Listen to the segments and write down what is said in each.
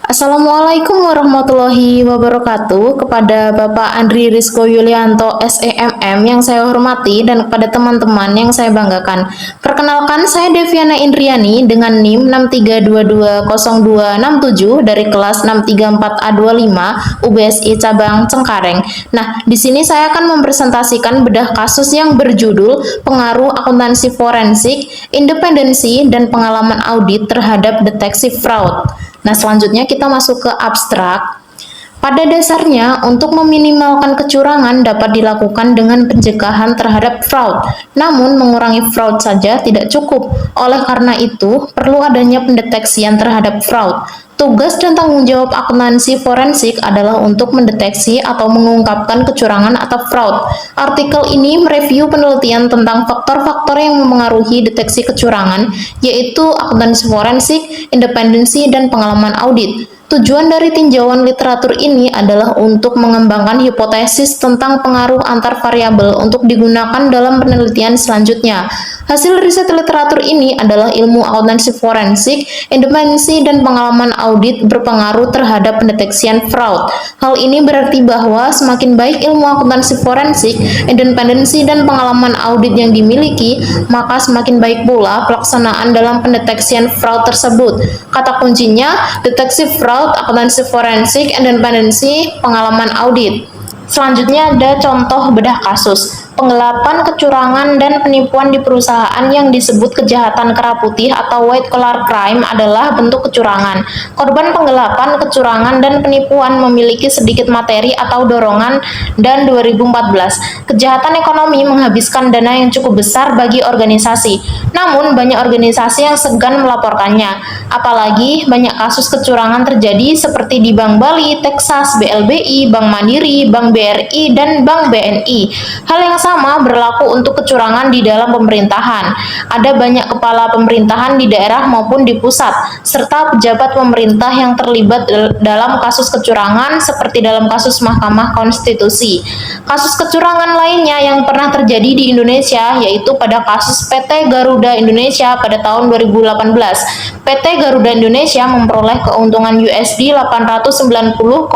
Assalamualaikum warahmatullahi wabarakatuh. Kepada Bapak Andri Rizko Yulianto SEMM yang saya hormati dan kepada teman-teman yang saya banggakan. Perkenalkan, saya Deviana Indriani dengan NIM 63220267 dari kelas 634A25 UBSI Cabang Cengkareng. Nah, di sini saya akan mempresentasikan bedah kasus yang berjudul Pengaruh Akuntansi Forensik, Independensi, dan Pengalaman Audit Terhadap Deteksi Fraud. Nah, selanjutnya kita masuk ke abstrak. Pada dasarnya, untuk meminimalkan kecurangan dapat dilakukan dengan pencegahan terhadap fraud. Namun, mengurangi fraud saja tidak cukup. Oleh karena itu, perlu adanya pendeteksian terhadap fraud. Tugas dan tanggung jawab akuntansi forensik adalah untuk mendeteksi atau mengungkapkan kecurangan atau fraud. Artikel ini mereview penelitian tentang faktor-faktor yang memengaruhi deteksi kecurangan, yaitu akuntansi forensik, independensi, dan pengalaman audit. Tujuan dari tinjauan literatur ini adalah untuk mengembangkan hipotesis tentang pengaruh antar variabel untuk digunakan dalam penelitian selanjutnya. Hasil riset literatur ini adalah ilmu akuntansi forensik, independensi, dan pengalaman audit berpengaruh terhadap pendeteksian fraud. Hal ini berarti bahwa semakin baik ilmu akuntansi forensik, independensi, dan pengalaman audit yang dimiliki, maka semakin baik pula pelaksanaan dalam pendeteksian fraud tersebut. Kata kuncinya, deteksi fraud, akuntansi forensik, independensi, pengalaman audit. Selanjutnya ada contoh bedah kasus. Penggelapan, kecurangan, dan penipuan di perusahaan yang disebut kejahatan kera putih atau white collar crime adalah bentuk kecurangan. Korban penggelapan, kecurangan, dan penipuan memiliki sedikit materi atau dorongan dan 2014. Kejahatan ekonomi menghabiskan dana yang cukup besar bagi organisasi. Namun, banyak organisasi yang segan melaporkannya. Apalagi banyak kasus kecurangan terjadi seperti di Bank Bali, Texas, BLBI, Bank Mandiri, Bank BRI, dan Bank BNI. Hal yang sama berlaku untuk kecurangan di dalam pemerintahan. Ada banyak kepala pemerintahan di daerah maupun di pusat, serta pejabat pemerintah yang terlibat dalam kasus kecurangan seperti dalam kasus Mahkamah Konstitusi. Kasus kecurangan lainnya yang pernah terjadi di Indonesia yaitu pada kasus PT Garuda Indonesia pada tahun 2018. PT Garuda Indonesia memperoleh keuntungan USD 890,85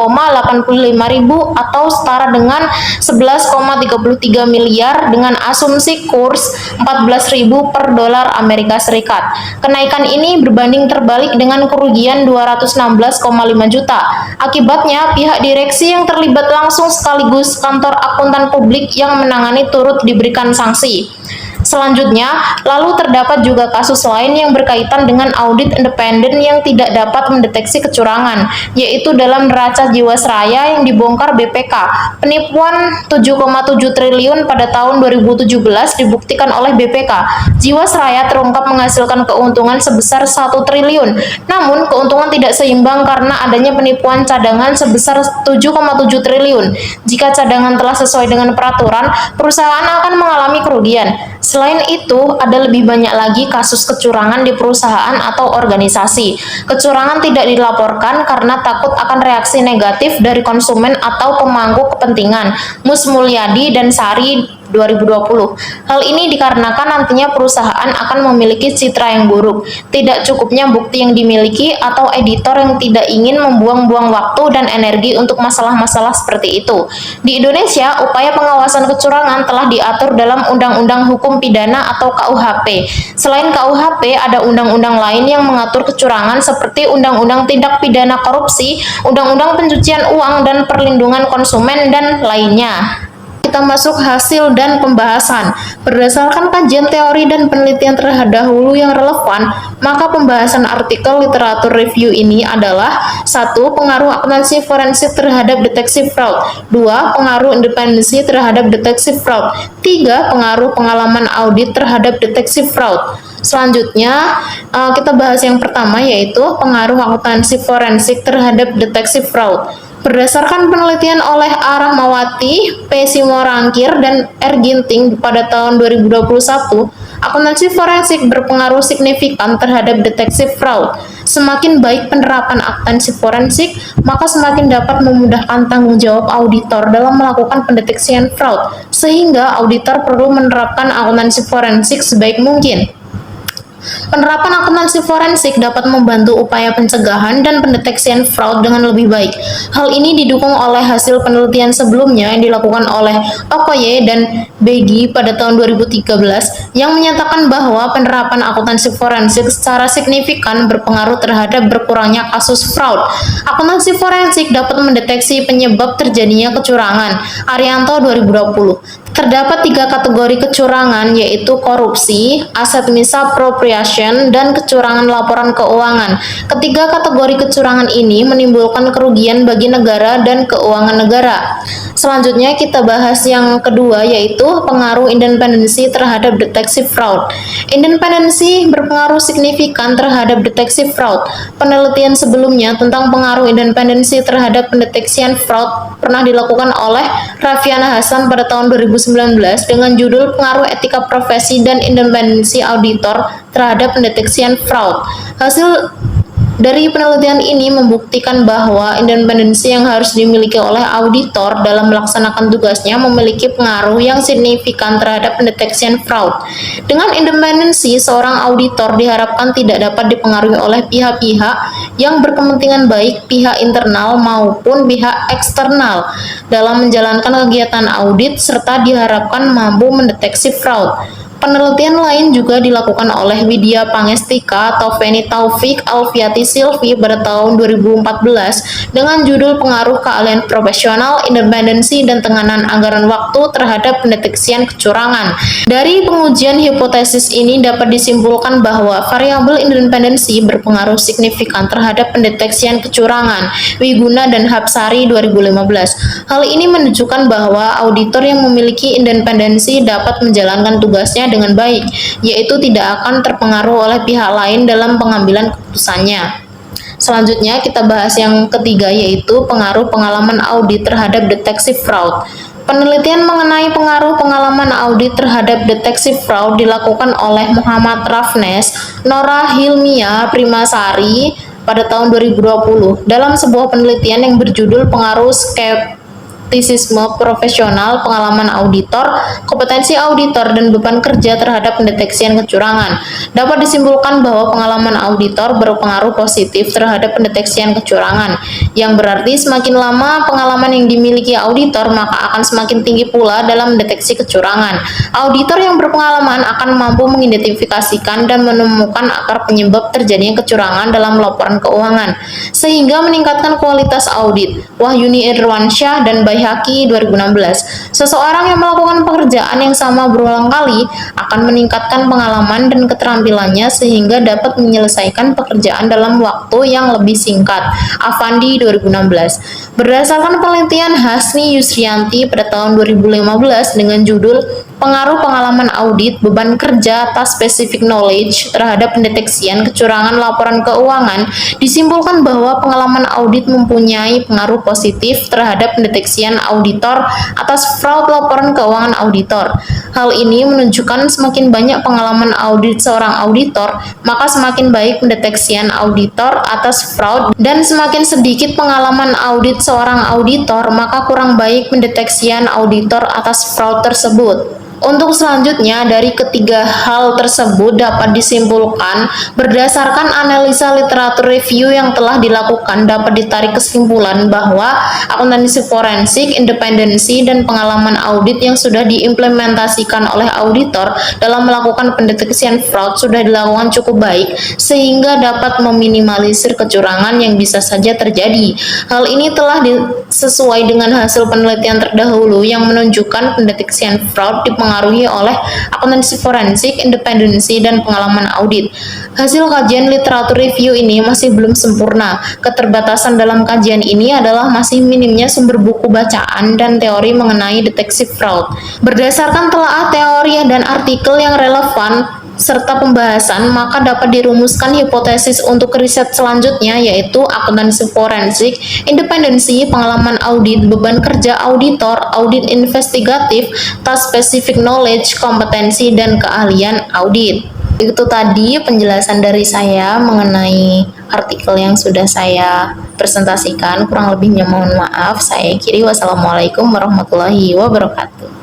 ribu atau setara dengan 11,33 miliar dengan asumsi kurs 14.000 per dolar Amerika Serikat. Kenaikan ini berbanding terbalik dengan kerugian 216,5 juta. Akibatnya, pihak direksi yang terlibat langsung sekaligus kantor akuntan publik yang menangani turut diberikan sanksi. Selanjutnya, lalu terdapat juga kasus lain yang berkaitan dengan audit independen yang tidak dapat mendeteksi kecurangan, yaitu dalam neraca Jiwasraya yang dibongkar BPK. Penipuan 7,7 triliun pada tahun 2017 dibuktikan oleh BPK. Jiwasraya terungkap menghasilkan keuntungan sebesar 1 triliun. Namun, keuntungan tidak seimbang karena adanya penipuan cadangan sebesar 7,7 triliun. Jika cadangan telah sesuai dengan peraturan, perusahaan akan mengalami kerugian. Selain itu, ada lebih banyak lagi kasus kecurangan di perusahaan atau organisasi. Kecurangan tidak dilaporkan karena takut akan reaksi negatif dari konsumen atau pemangku kepentingan. Mus Mulyadi dan Sari 2020. Hal ini dikarenakan nantinya perusahaan akan memiliki citra yang buruk, tidak cukupnya bukti yang dimiliki, atau editor yang tidak ingin membuang-buang waktu dan energi untuk masalah-masalah seperti itu. Di Indonesia, upaya pengawasan kecurangan telah diatur dalam Undang-Undang Hukum Pidana atau KUHP. Selain KUHP, ada undang-undang lain yang mengatur kecurangan seperti Undang-Undang Tindak Pidana Korupsi, Undang-Undang Pencucian Uang dan Perlindungan Konsumen, dan lainnya. Kita masuk hasil dan pembahasan. Berdasarkan kajian teori dan penelitian terdahulu yang relevan, maka pembahasan artikel literatur review ini adalah 1. Pengaruh akuntansi forensik terhadap deteksi fraud. 2. Pengaruh independensi terhadap deteksi fraud. 3. Pengaruh pengalaman audit terhadap deteksi fraud. Selanjutnya, kita bahas yang pertama yaitu pengaruh akuntansi forensik terhadap deteksi fraud. Berdasarkan penelitian oleh A. Rahmawati, P. Simorangkir, dan R. Ginting pada tahun 2021, akuntansi forensik berpengaruh signifikan terhadap deteksi fraud. Semakin baik penerapan akuntansi forensik, maka semakin dapat memudahkan tanggung jawab auditor dalam melakukan pendeteksian fraud, sehingga auditor perlu menerapkan akuntansi forensik sebaik mungkin. Penerapan akuntansi forensik dapat membantu upaya pencegahan dan pendeteksian fraud dengan lebih baik. Hal ini didukung oleh hasil penelitian sebelumnya yang dilakukan oleh Okoye dan Begi pada tahun 2013 yang menyatakan bahwa penerapan akuntansi forensik secara signifikan berpengaruh terhadap berkurangnya kasus fraud. Akuntansi forensik dapat mendeteksi penyebab terjadinya kecurangan. Arianto 2020. Terdapat 3 kategori kecurangan, yaitu korupsi, aset misappropriation, dan kecurangan laporan keuangan. Ketiga kategori kecurangan ini menimbulkan kerugian bagi negara dan keuangan negara. Selanjutnya kita bahas yang kedua, yaitu pengaruh independensi terhadap deteksi fraud. Independensi berpengaruh signifikan terhadap deteksi fraud. Penelitian sebelumnya tentang pengaruh independensi terhadap pendeteksian fraud pernah dilakukan oleh Raffiana Hasan pada tahun 2019 dengan judul Pengaruh Etika Profesi dan Independensi Auditor terhadap Pendeteksian Fraud. Hasil dari penelitian ini membuktikan bahwa independensi yang harus dimiliki oleh auditor dalam melaksanakan tugasnya memiliki pengaruh yang signifikan terhadap pendeteksian fraud. Dengan independensi, seorang auditor diharapkan tidak dapat dipengaruhi oleh pihak-pihak yang berkepentingan baik pihak internal maupun pihak eksternal dalam menjalankan kegiatan audit serta diharapkan mampu mendeteksi fraud. Penelitian lain juga dilakukan oleh Widya Pangestika atau Feni Taufik Alfiati Silvi pada tahun 2014 dengan judul Pengaruh Keahlian Profesional, Independensi, dan Tekanan Anggaran Waktu terhadap Pendeteksian Kecurangan. Dari pengujian hipotesis ini dapat disimpulkan bahwa variabel independensi berpengaruh signifikan terhadap pendeteksian kecurangan. Wiguna dan Hapsari 2015. Hal ini menunjukkan bahwa auditor yang memiliki independensi dapat menjalankan tugasnya dengan baik, yaitu tidak akan terpengaruh oleh pihak lain dalam pengambilan keputusannya. Selanjutnya kita bahas yang ketiga, yaitu pengaruh pengalaman audit terhadap deteksi fraud. Penelitian mengenai pengaruh pengalaman audit terhadap deteksi fraud dilakukan oleh Muhammad Rafnes, Nora Hilmia Primasari pada tahun 2020 dalam sebuah penelitian yang berjudul Pengaruh Skeptisisme Profesional, Pengalaman Auditor, Kompetensi Auditor, dan Beban Kerja terhadap Pendeteksian Kecurangan. Dapat disimpulkan bahwa pengalaman auditor berpengaruh positif terhadap pendeteksian kecurangan, yang berarti semakin lama pengalaman yang dimiliki auditor, maka akan semakin tinggi pula dalam mendeteksi kecurangan. Auditor yang berpengalaman akan mampu mengidentifikasikan dan menemukan akar penyebab terjadinya kecurangan dalam laporan keuangan, sehingga meningkatkan kualitas audit. Wahyuni Irwansyah dan Baihaqi 2016. Seseorang yang melakukan pekerjaan yang sama berulang kali akan meningkatkan pengalaman dan keterampilannya sehingga dapat menyelesaikan pekerjaan dalam waktu yang lebih singkat. Afandi 2016. Berdasarkan penelitian Hasni Yusrianti pada tahun 2015 dengan judul Pengaruh Pengalaman Audit, Beban Kerja atas Specific Knowledge terhadap Pendeteksian Kecurangan Laporan Keuangan, disimpulkan bahwa pengalaman audit mempunyai pengaruh positif terhadap pendeteksian auditor atas fraud laporan keuangan auditor. Hal ini menunjukkan semakin banyak pengalaman audit seorang auditor, maka semakin baik pendeteksian auditor atas fraud, dan semakin sedikit pengalaman audit seorang auditor, maka kurang baik pendeteksian auditor atas fraud tersebut. Untuk selanjutnya, dari ketiga hal tersebut dapat disimpulkan berdasarkan analisa literatur review yang telah dilakukan dapat ditarik kesimpulan bahwa akuntansi forensik, independensi, dan pengalaman audit yang sudah diimplementasikan oleh auditor dalam melakukan pendeteksian fraud sudah dilakukan cukup baik sehingga dapat meminimalisir kecurangan yang bisa saja terjadi. Hal ini telah sesuai dengan hasil penelitian terdahulu yang menunjukkan pendeteksian fraud dipengaruhi oleh akuntansi forensik, independensi, dan pengalaman audit. Hasil kajian literatur review ini masih belum sempurna. Keterbatasan dalam kajian ini adalah masih minimnya sumber buku bacaan dan teori mengenai deteksi fraud. Berdasarkan telaah teori dan artikel yang relevan serta pembahasan, maka dapat dirumuskan hipotesis untuk riset selanjutnya, yaitu akuntansi forensik, independensi, pengalaman audit, beban kerja auditor, audit investigatif, task specific knowledge, kompetensi, dan keahlian audit. Itu tadi penjelasan dari saya mengenai artikel yang sudah saya presentasikan. Kurang lebihnya mohon maaf. Saya akhiri. Wassalamualaikum warahmatullahi wabarakatuh.